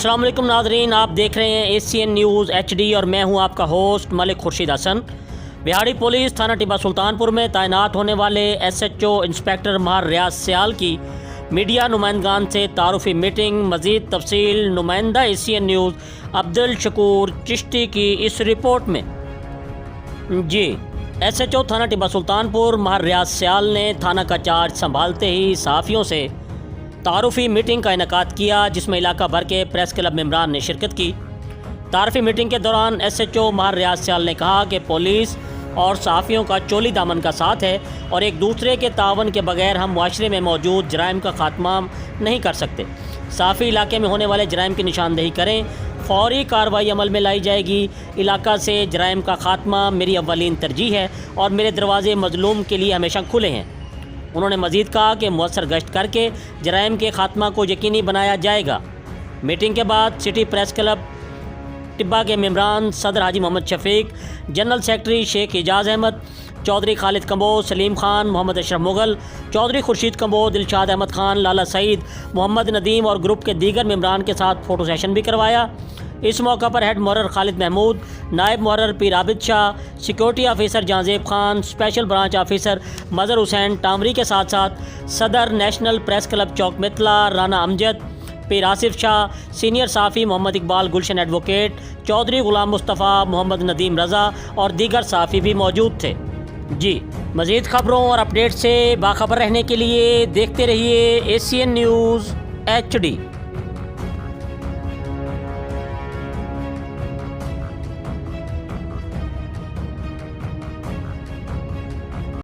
अस्सलाम वालेकुम नाज़रीन, आप देख रहे हैं ACN न्यूज़ HD और मैं हूं आपका होस्ट मलिक खुर्शीद हसन। बिहारी पुलिस थाना टिब्बा सुल्तानपुर में तैनात होने वाले SHO इंस्पेक्टर माhr रियाज सियाल की मीडिया नुमाइंदगान से तारुफ़ी मीटिंग। मज़ीद तफसील नुमाइंदा ACN न्यूज़ अब्दुल शकूर चिश्ती की इस रिपोर्ट में। जी, SHO थाना टिब्बा सुल्तानपुर माhr रियाज सियाल ने थाना का चार्ज संभालते ही सहाफ़ियों से तारुफ़ी मीटिंग का इनेकाद किया, जिसमें इलाका भर के प्रेस क्लब मेंबरान ने शिरकत की। तारुफ़ी मीटिंग के दौरान SHO माhr रियाज सियाल ने कहा कि पुलिस और सहाफ़ियों का चोली दामन का साथ है और एक दूसरे के तावन के बगैर हम माशरे में मौजूद जराइम का खात्मा नहीं कर सकते। सहाफ़ी इलाके में होने वाले जराइम की निशानदेही करें, फौरी कार्रवाई अमल में लाई जाएगी। इलाका से जराइम का खात्मा मेरी अव्वलीन तरजीह है और मेरे दरवाज़े मज़लूम के लिए हमेशा खुले हैं। उन्होंने मज़ीद कहा कि मुअस्सर गश्त करके जराइम के खात्मा को यकीनी बनाया जाएगा। मीटिंग के बाद सिटी प्रेस क्लब टिब्बा के मेंबरान सदर हाजी मोहम्मद शफीक, जनरल सेक्रेटरी शेख एजाज़ अहमद, चौधरी खालिद कंबोज, सलीम खान, मोहम्मद अशरफ मुगल, चौधरी खुर्शीद कंबोज, दिलशाद अहमद खान, लाला सईद, मोहम्मद नदीम और ग्रुप के दीगर मेंबरान के साथ फ़ोटो सेशन भी करवाया। इस मौका पर हेड मुहर्रर खालिद महमूद, नायब मुहर्रर Pir Abid Shah, security officer Jahanzeb Khan, special branch officer Mazhar Hussain Tamri के साथ साथ सदर नेशनल प्रेस क्लब चौक मितला राना अमजद, पीर आसिफ शाह, सीनियर साफ़ी मोहम्मद इकबाल, गुलशन एडवोकेट, चौधरी गुलाम मुस्तफ़ा, मोहम्मद नदीम रज़ा और दीगर साफ़ी भी मौजूद थे। जी, मज़ीद ख़बरों और अपडेट से बाखबर रहने के लिए देखते रहिए ACN न्यूज़ HD।